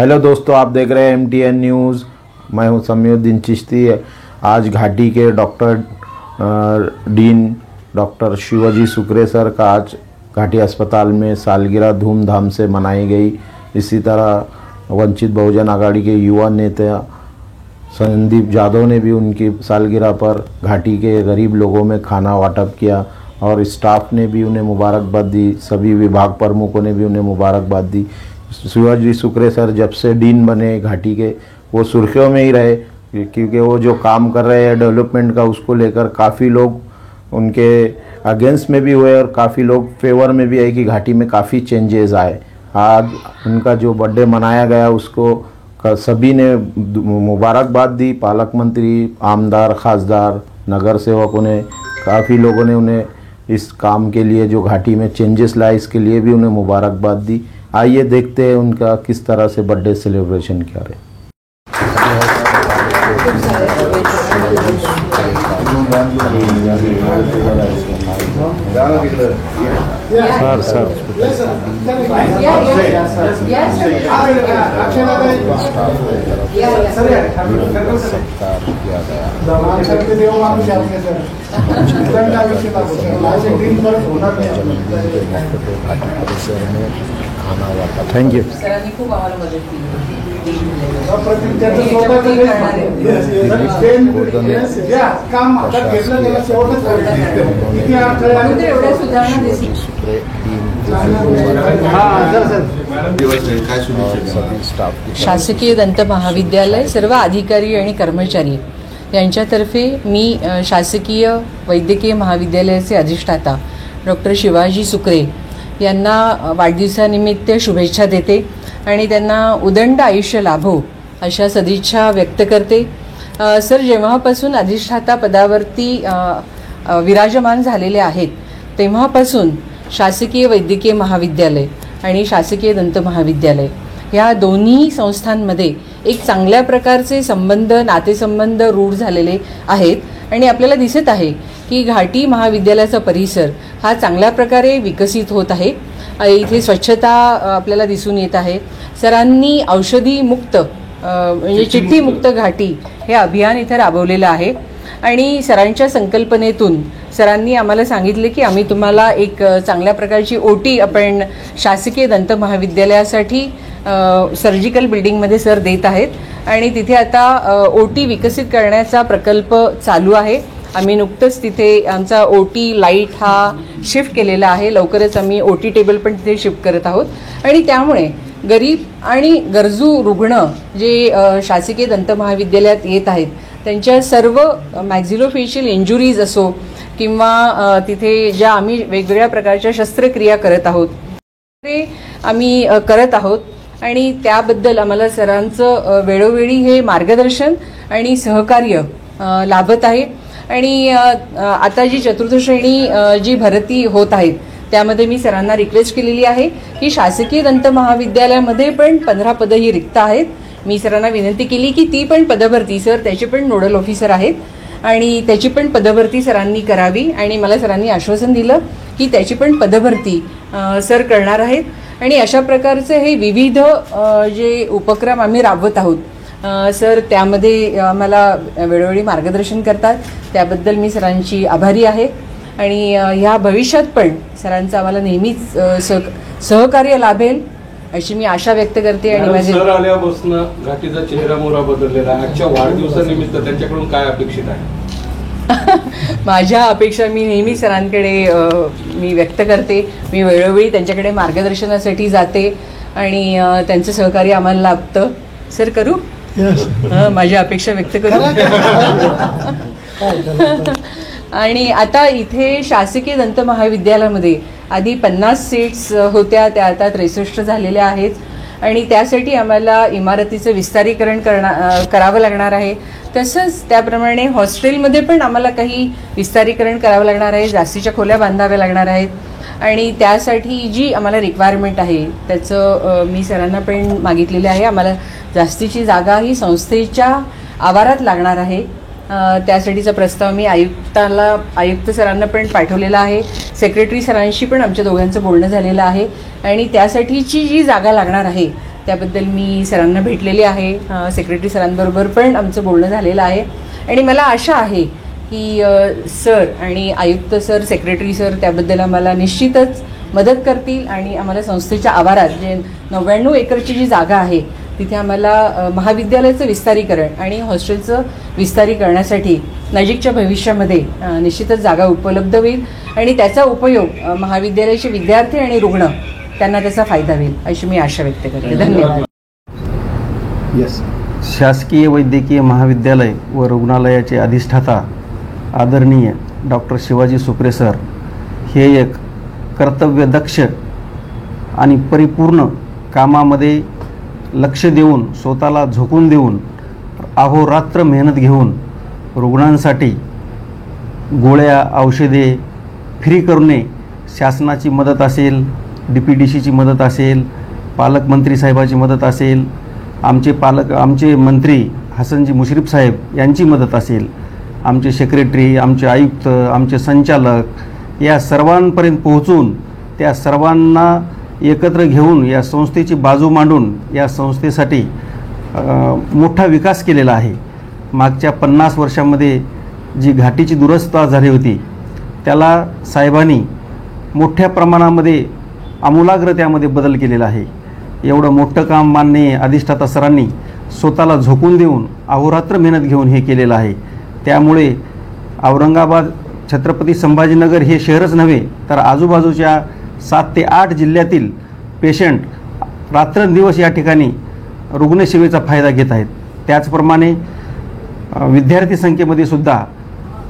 Hello दोस्तों, आप देख रहे हैं MTN न्यूज़। मैं हूं समीउद्दीन चिश्ती। आज घाटी के dean doctor Shivaji Sukre sir का आज घाटी अस्पताल में सालगिरह धूमधाम से मनाई गई। इसी तरह वंचित बहुजन आघाड़ी के युवा नेता संदीप यादव ने भी उनकी सालगिरह पर घाटी के गरीब लोगों में खाना वाटप किया और स्टाफ ने भी उन्हें मुबारकबाद दी। सभी विभाग प्रमुखों ने भी उन्हें मुबारकबाद दी। शिवाजी सुक्रे सर जब से डीन बने घाटी के, वो सुर्खियों में ही रहे क्योंकि वो जो काम कर रहे हैं डेवलपमेंट का, उसको लेकर काफ़ी लोग उनके अगेंस्ट में भी हुए और काफ़ी लोग फेवर में भी आए कि घाटी में काफ़ी चेंजेस आए। आज उनका जो बर्थडे मनाया गया उसको सभी ने मुबारकबाद दी। पालक मंत्री, आमदार, खासदार, नगर सेवकों ने, काफ़ी लोगों ने उन्हें इस काम के लिए जो घाटी में चेंजेस लाए इसके लिए भी उन्हें मुबारकबाद दी। आइए देखते हैं उनका किस तरह से बर्थडे सेलिब्रेशन किया रहे। Thank you. सरांनी खूप आम्हाला मदत केली। एवढ्या सुधारणा दिसली। शासकीय दंत महाविद्यालय सर्व अधिकारी आणि कर्मचारी यांच्यातर्फे मी शासकीय वैद्यकीय महाविद्यालयाचे अधिष्ठाता डॉक्टर शिवाजी सुक्रे यांना वाढदिवसानिमित्त शुभेच्छा देते आणि त्यांना उदंड आयुष्य लाभो अशा सदिच्छा व्यक्त करते। सर जेव्हापासून अधिष्ठाता पदावरती विराजमान झालेले आहेत तेव्हापासून शासकीय वैद्यकीय महाविद्यालय आणि शासकीय दंत महाविद्यालय ह्या दोन्ही संस्थांमध्ये एक चांगल्या प्रकारचे संबंध, नातेसंबंध रूढ झालेले आहेत आणि आपल्याला दिसत आहे की घाटी महाविद्यालयाचा परिसर हा चांगल्या प्रकारे विकसित होत आहे। इथे स्वच्छता आपल्याला दिसून येत आहे। सरांनी औषधी मुक्त म्हणजे चिठ्ठी मुक्त घाटी हे अभियान इथे राबवलेलं आहे आणि सरांच्या संकल्पनेतून सरांनी आम्हाला सांगितले की आम्ही तुम्हाला एक चांगल्या प्रकारची ओटी आपण शासकीय दंत महाविद्यालयासाठी सर्जिकल बिल्डिंगमध्ये सर देत आहेत आणि तिथे आता ओटी विकसित करण्याचा प्रकल्प चालू आहे। आम्ही नुकतंच तिथे आमचा ओटी लाईट हा शिफ्ट केलेला आहे। लवकरच आम्ही ओटी टेबल पण तिथे शिफ्ट करत आहोत आणि त्यामुळे गरीब आणि गरजू रुग्ण जे शासकीय दंत महाविद्यालयात येत आहेत त्यांच्या सर्व मॅक्झिलोफेशियल इंजुरीज असो किंवा तिथे ज्या आम्ही वेगवेगळ्या प्रकारच्या शस्त्रक्रिया करत आहोत ते आम्ही करत आहोत आणि त्याबद्दल आम्हाला सरांचं वेळोवेळी हे मार्गदर्शन आणि सहकार्य लाभत आहे। आणि आता जी चतुर्थ श्रेणी जी भरती होत आहेत त्यामध्ये मी सरांना रिक्वेस्ट केलेली आहे की शासकीय दंत महाविद्यालयामध्ये पण 15 पदं ही रिक्त आहेत। मी सरांना विनंती केली की ती पण पदभरती, सर त्याचे पण नोडल ऑफिसर आहेत आणि त्याची पण पदभरती सरांनी करावी आणि मला सरांनी आश्वासन दिलं की त्याची पण पदभरती सर करणार आहेत आणि अशा प्रकारचे हे विविध जे उपक्रम आम्ही राबवत आहोत सर त्यामध्ये आम्हाला वेळोवेळी मार्गदर्शन करतात। त्याबद्दल मी सरांची आभारी आहे आणि ह्या भविष्यात पण सरांचं आम्हाला नेहमीच सहकार्य लाभेल अशी मी आशा व्यक्त करते। आणि माझे सर आल्यापासून घाटीचा चेहरा मोहरा बदललेला आहे। आजच्या वाढदिवसानिमित्त त्यांच्याकडून काय अपेक्षित आहे? माझ्या अपेक्षा मी नेहमी सरांकडे मी व्यक्त करते। मी वेळोवेळी त्यांच्याकडे मार्गदर्शनासाठी जाते आणि त्यांचं सहकार्य आम्हाला लाभतं। सर करू माझी अपेक्षा व्यक्त करू। आणि आता इथे शासकीय दंत महाविद्यालयामध्ये आधी 50 सीट्स होत्या, त्या आता 63 झालेल्या आहेत आणि त्यासाठी आम्हाला इमारतीचं विस्तारीकरण करावं लागणार आहे। तसंच त्याप्रमाणे हॉस्टेलमध्ये पण आम्हाला काही विस्तारीकरण करावं लागणार आहे, जास्तीच्या खोल्या बांधाव्या लागणार आहेत आणि त्यासाठी जी आम्हाला रिक्वायरमेंट आहे त्याचं मी सरांना पण मागितलेलं आहे। आम्हाला जास्तीची जागा ही संस्थेच्या आवारात लागणार आहे। त्यासाठीचा प्रस्ताव मी आयुक्त सरांना पण पाठवलेला आहे। सेक्रेटरी सरांशी पण आमच्या दोघांचं बोलणं झालेलं आहे आणि त्यासाठीची जी जागा लागणार आहे त्याबद्दल मी सरांना भेटलेले आहे. सेक्रेटरी सरांबरोबर पण आमचं बोलणं झालेलं आहे आणि मला आशा आहे की सर आणि आयुक्त सर, सेक्रेटरी सर त्याबद्दल आम्हाला निश्चितच मदत करतील आणि आम्हाला संस्थेच्या आवारात जे 99 एकरची जी जागा आहे तिथे आम्हाला महाविद्यालयाचं विस्तारीकरण आणि हॉस्टेलचं विस्तारीकरणासाठी नजीकच्या भविष्यामध्ये निश्चितच जागा उपलब्ध होईल आणि त्याचा उपयोग महाविद्यालयाचे विद्यार्थी आणि रुग्ण त्यांना त्याचा फायदा होईल अशी मी आशा व्यक्त करते. धन्यवाद. शासकीय वैद्यकीय महाविद्यालय व रुग्णालयाचे अधिष्ठाता आदरणीय डॉक्टर शिवाजी सुक्रे सर हे एक कर्तव्यदक्ष आणि परिपूर्ण कामामध्ये लक्ष देऊन, स्वतःला झोकून देऊन, अहोरात्र मेहनत घेऊन रुग्णांसाठी गोळ्या औषधे फ्री करणे, शासनाची मदत असेल, DPDCची मदत असेल, पालकमंत्री साहेबाची मदत असेल, आमचे मंत्री हसनजी मुश्रीफ साहेब यांची मदत असेल, आमचे सेक्रेटरी, आमचे आयुक्त, आमचे संचालक या सर्वांपर्यंत पोहोचून त्या सर्वांना एकत्र घेऊन या संस्थेची बाजू मांडून या संस्थेसाठी मोठा विकास केलेला आहे. मागच्या 50 वर्षांमध्ये जी घाटीची दुरस्ता झाली होती त्याला साहेबांनी मोठ्या प्रमाणामध्ये आमूलाग्र त्यामध्ये बदल केलेला आहे. एवढं मोठं काम माननीय अधिष्ठाता सरांनी स्वतःला झोकून देऊन अहोरात्र मेहनत घेऊन हे केलेलं आहे. त्यामुळे औरंगाबाद, छत्रपती संभाजीनगर हे शहरच नव्हे तर आजूबाजूच्या 7 ते 8 जिल्ह्यातील पेशंट रात्रंदिवस या ठिकाणी रुग्णसेवेचा फायदा घेत आहेत. त्याचप्रमाणे विद्यार्थी संख्येमध्ये सुद्धा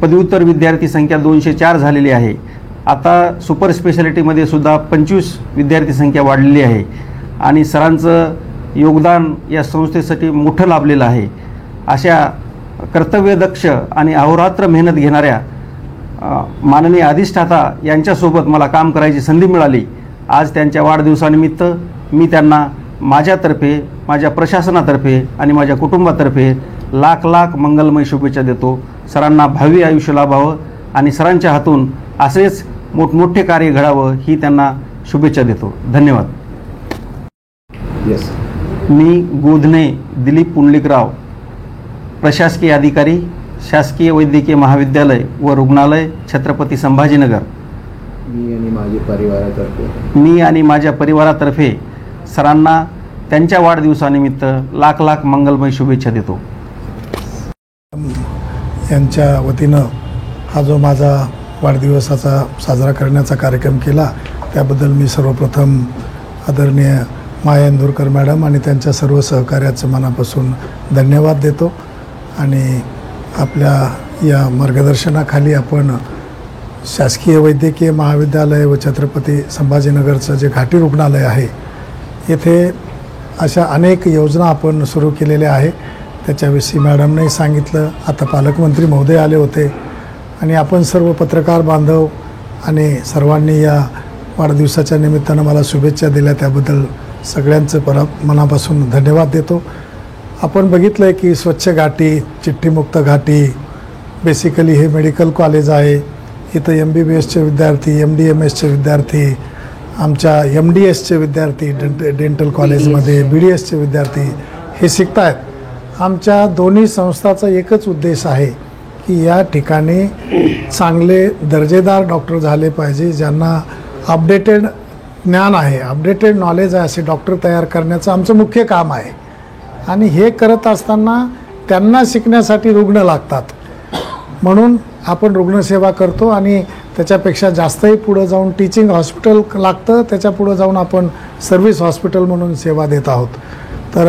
पदव्युत्तर विद्यार्थी संख्या 204 झालेली आहे. आता सुपर स्पेशालिटीमध्ये सुद्धा 25 विद्यार्थी संख्या वाढलेली आहे आणि सरांचं योगदान या संस्थेसाठी मोठं लाभलेलं आहे. अशा कर्तव्यदक्ष आणि अहोरात्र मेहनत घेणाऱ्या माननीय अधिष्ठाता यांच्यासोबत मला काम करायची संधी मिळाली. आज त्यांच्या वाढदिवसानिमित्त मी त्यांना माझ्यातर्फे, माझ्या प्रशासनातर्फे आणि माझ्या कुटुंबातर्फे लाख लाख मंगलमय शुभेच्छा देतो. सरांना भावी आयुष्य लाभावं आणि सरांच्या हातून असेच मोठमोठे कार्य घडावं ही त्यांना शुभेच्छा देतो. धन्यवाद. मी गोधने दिलीप पुंडलिकराव, प्रशासकीय अधिकारी, शासकीय वैद्यकीय महाविद्यालय व रुग्णालय, छत्रपती संभाजीनगर. मी आणि माझ्या परिवारातर्फे सरांना त्यांच्या वाढदिवसानिमित्त लाख लाख मंगलमय शुभेच्छा देतो. यांच्या वतीनं हा जो माझा वाढदिवसाचा साजरा करण्याचा कार्यक्रम केला त्याबद्दल मी सर्वप्रथम आदरणीय माया इंदोरकर मॅडम आणि त्यांच्या सर्व सहकार्याचं मनापासून धन्यवाद देतो. आणि आपल्या या मार्गदर्शनाखाली आपण शासकीय वैद्यकीय महाविद्यालय व छत्रपती संभाजीनगरचं जे घाटी रुग्णालय आहे येथे अशा अनेक योजना आपण सुरू केलेल्या आहे. त्याच्याविषयी मॅडमने सांगितलं. आता पालकमंत्री महोदय आले होते आणि आपण सर्व पत्रकार बांधव आणि सर्वांनी या वाढदिवसाच्या निमित्तानं मला शुभेच्छा दिल्या त्याबद्दल सगळ्यांचं मनापासून धन्यवाद देतो. आपण बघितलं आहे की स्वच्छ घाटी, चिठ्ठीमुक्त घाटी, बेसिकली हे मेडिकल कॉलेज आहे. इथं MBBSचे विद्यार्थी, MDMSचे विद्यार्थी, आमच्या MDSचे विद्यार्थी डेंटल कॉलेजमध्ये, BDSचे विद्यार्थी हे शिकत आहेत. आमच्या दोन्ही संस्थाचा एकच उद्देश आहे की या ठिकाणी चांगले दर्जेदार डॉक्टर झाले पाहिजे, ज्यांना अपडेटेड ज्ञान आहे, अपडेटेड नॉलेज आहे असे डॉक्टर तयार करण्याचं आमचं मुख्य काम आहे. आणि हे करत असताना त्यांना शिकण्यासाठी रुग्ण लागतात म्हणून आपण रुग्णसेवा करतो आणि त्याच्यापेक्षा जास्तही पुढं जाऊन टीचिंग हॉस्पिटल लागतं, त्याच्या पुढं जाऊन आपण सर्व्हिस हॉस्पिटल म्हणून सेवा देत आहोत. तर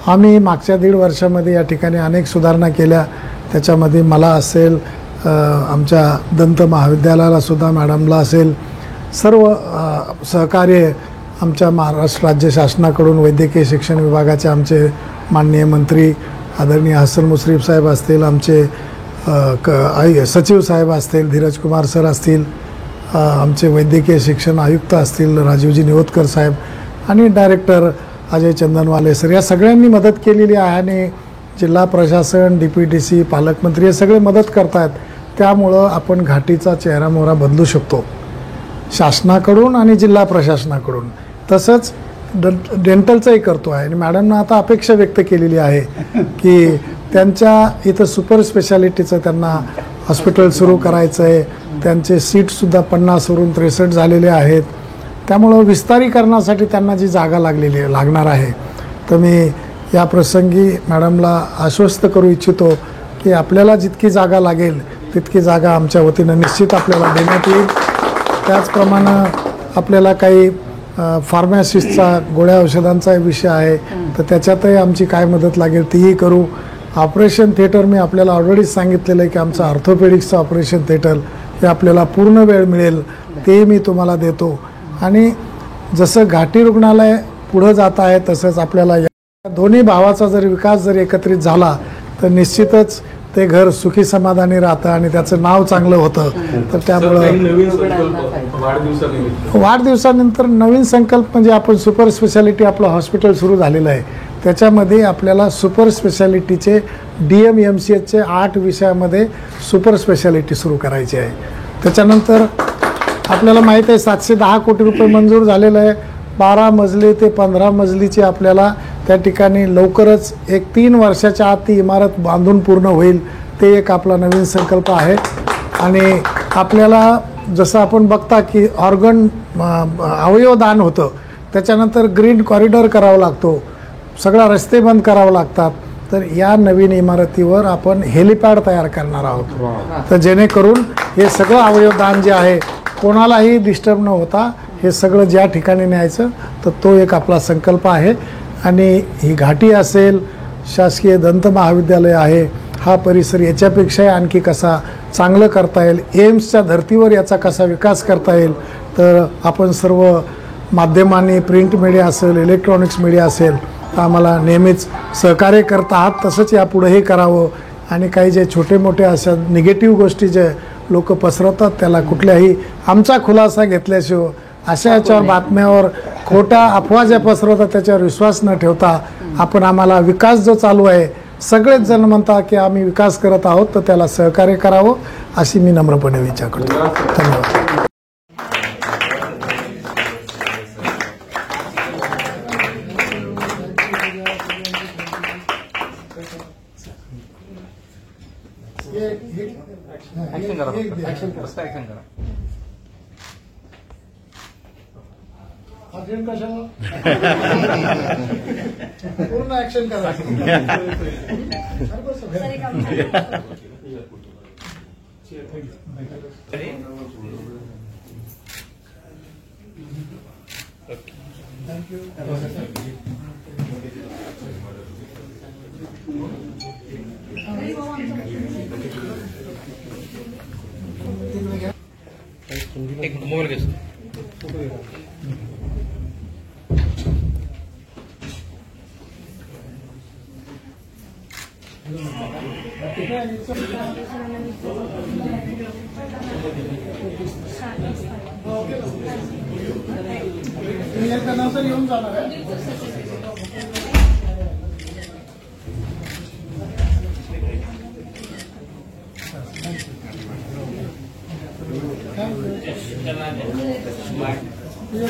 आम्ही मागच्या 1.5 वर्षामध्ये या ठिकाणी अनेक सुधारणा केल्या. त्याच्यामध्ये मला असेल, आमच्या दंत महाविद्यालयालासुद्धा मॅडमला असेल, सर्व सहकार्य आमच्या महाराष्ट्र राज्य शासनाकडून वैद्यकीय शिक्षण विभागाचे आमचे माननीय मंत्री आदरणीय हसन मुश्रीफ साहेब असतील, आमचे सचिव साहेब असतील, धीरज कुमार सर असतील, आमचे वैद्यकीय शिक्षण आयुक्त असतील राजीवजी निवतकर साहेब आणि डायरेक्टर अजय चंदनवाले सर, या सगळ्यांनी मदत केलेली आहे. आणि जिल्हा प्रशासन, DPDC, पालकमंत्री हे सगळे मदत करत आहेत. त्यामुळं आपण घाटीचा चेहरामोहरा बदलू शकतो शासनाकडून आणि जिल्हा प्रशासनाकडून. तसंच डेंटलचंही करतो आहे आणि मॅडमनं आता अपेक्षा व्यक्त केलेली आहे की त्यांच्या इथं सुपर स्पेशालिटीचं त्यांना हॉस्पिटल सुरू करायचं आहे. त्यांचे सीटसुद्धा 50वरून 63 झालेले आहेत. त्यामुळं विस्तारीकरणासाठी त्यांना जी जागा लागणार आहे, तर मी या प्रसंगी मॅडमला आश्वस्त करू इच्छितो की आपल्याला जितकी जागा लागेल तितकी जागा आमच्या वतीनं निश्चित आपल्याला देण्यात येईल. त्याचप्रमाणे आपल्याला काही फार्मॅसिस्टचा गोळ्या औषधांचा विषय आहे, तर त्याच्यातही आमची काय मदत लागेल तीही करू. ऑपरेशन थिएटर मी आपल्याला ऑलरेडी सांगितलेलं आहे की आमचं ऑर्थोपेडिक्सचं ऑपरेशन थिएटर हे आपल्याला पूर्ण वेळ मिळेल, ते मी तुम्हाला देतो. आणि जसं घाटी रुग्णालय पुढं जात आहे तसंच आपल्याला या दोन्ही भावाचा जर विकास जर एकत्रित झाला तर निश्चितच ते घर सुखी समाधानी राहतं आणि त्याचं नाव चांगलं होतं. तर त्यामुळं नवीन संकल्प वाढदिवसानिमित्त वाढदिवसानंतर नवीन संकल्प म्हणजे आपण सुपर स्पेशालिटी आपलं हॉस्पिटल सुरू झालेलं आहे, त्याच्यामध्ये आपल्याला सुपर स्पेशालिटीचे DMMCHचे 8 विषयामध्ये सुपर स्पेशालिटी सुरू करायची आहे. त्याच्यानंतर आपल्याला माहीत आहे 710 कोटी रुपये मंजूर झालेलं आहे. 12 मजली ते 15 मजलीची आपल्याला त्या ठिकाणी लवकरच एक 3 वर्षाच्या आत ती इमारत बांधून पूर्ण होईल, ते एक आपला नवीन संकल्प आहे. आणि आपल्याला जसं आपण बघता की ऑर्गन अवयवदान होतं, त्याच्यानंतर ग्रीन कॉरिडॉर करावा लागतो, सगळा रस्ते बंद करावे लागतात. तर या नवीन इमारतीवर आपण हेलिपॅड तयार करणार आहोत, तर जेणेकरून हे सगळं अवयवदान जे आहे कोणालाही डिस्टर्ब न होता हे सगळं ज्या ठिकाणी न्यायचं, तर तो एक आपला संकल्प आहे. आणि ही घाटी असेल, शासकीय दंत महाविद्यालय आहे, हा परिसर याच्यापेक्षाही आणखी कसा चांगलं करता येईल, एम्सच्या धर्तीवर याचा कसा विकास करता येईल, तर आपण सर्व माध्यमांनी प्रिंट मीडिया असेल, इलेक्ट्रॉनिक्स मीडिया असेल, तर आम्हाला नेहमीच सहकार्य करत आहात, तसंच यापुढेही करावं. आणि काही जे छोटे मोठे अशा निगेटिव्ह गोष्टी जे लोक पसरवतात त्याला कुठल्याही आमचा खुलासा घेतल्याशिवाय अशा याच्यावर बातम्यावर खोट्या अफवा ज्या पसरवतात त्याच्यावर विश्वास न ठेवता आपण आम्हाला विकास जो चालू आहे, सगळेच जण म्हणतात की आम्ही विकास करत आहोत, तर त्याला सहकार्य करावं अशी मी नम्रपणे विचार करतो. धन्यवाद. पूर्ण ऍक्शन करा. एक मोबाईल घेतो. नंतर येऊन जाणार आहे.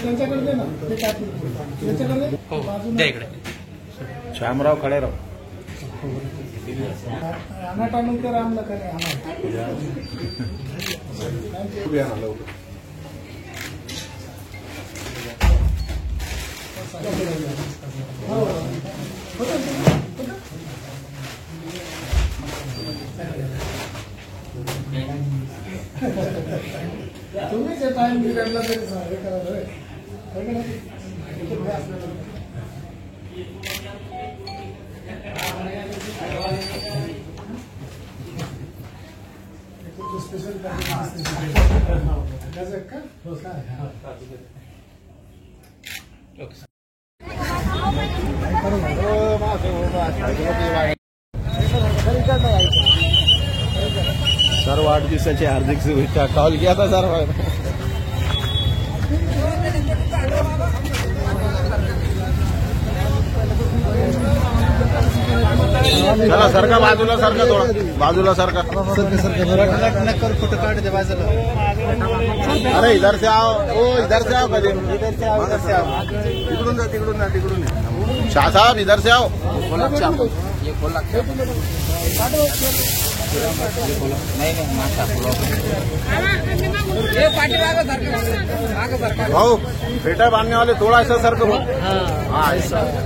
त्यांच्याकडे दे ना, ते द्या इकडे. श्यामराव खळेराव. अनाटानंतर रामला करे तुम्हीच टाइम बिघडला तरी हे करा. स्पेशल सर वाढदिवसाची हार्दिक शुभेच्छा. कॉल किया था सर. चला सरका बाजूला, सरका थोडा बाजूला, सरका. फोटो काढ दे बाजूला. अरे इधर से आओ, ओ इधर से आओ, कदम इधर से आओ, तिकडून जा, तिकडून जा, तिकडून जा. शाह साहब इधर से आओ. भाऊ पेटा बांधने वाले थोड़ा ऐसा सर करो. हाँ ऐसा सर.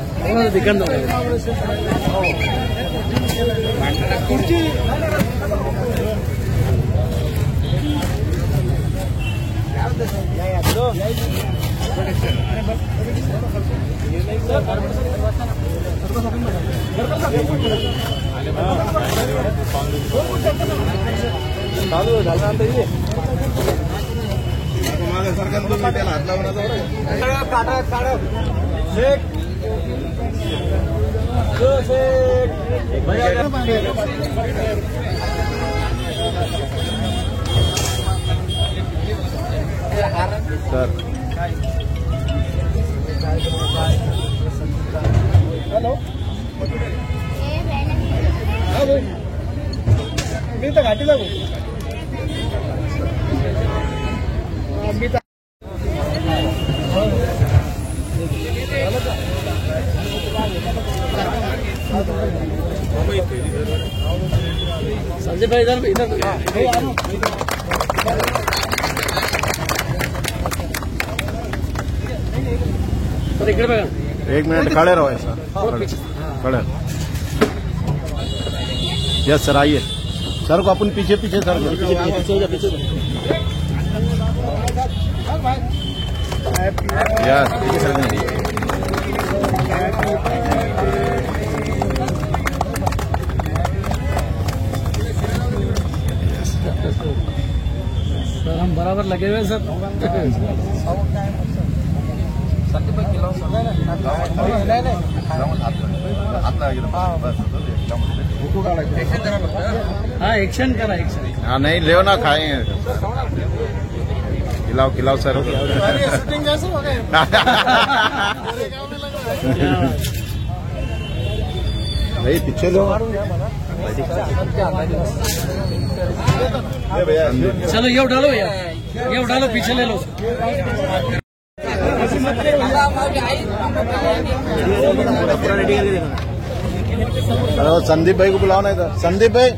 हॅलो मी तर घाटी लागू संजय भाई इधर एक मिनट खड़े रहो ऐसा. खड़े. यस सर आइए. सर को अपन पीछे पीछे सर यस पीछे सर. सर हम बराबर लगे हुए सर. हाँ एक्शन करा एक्शन. हाँ नहीं ले ना खाएंगे. खिलाओ खिलाओ सर. भाई पीछे लो. चलो ये उठा लो भैया, ये उठा लो, पीछे ले लो. अरे संदीप भाई को बुलाओ. नहीं था संदीप भाई.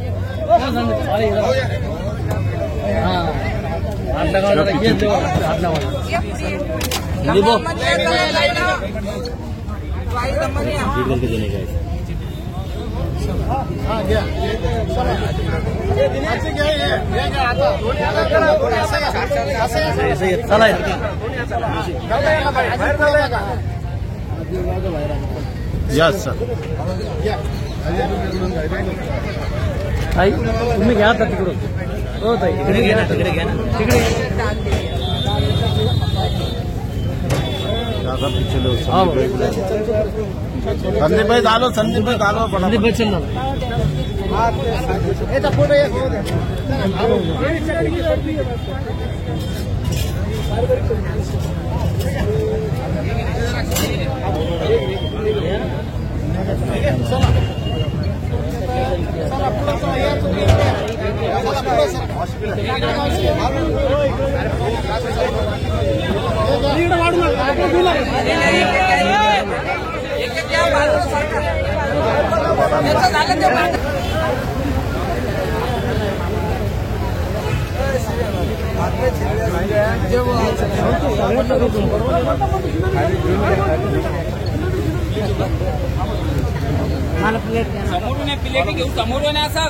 Yes sir. ताई तुम्ही घ्या आता तिकडून. हो ताई तिकडे घ्या ना, तिकडे घ्या ना, तिकडे. पीछे लो. संदीप भाई डालो. संदीप भाई डालो. संदीप भाई चल ना. समोरून प्लेट घेऊन समोरून असा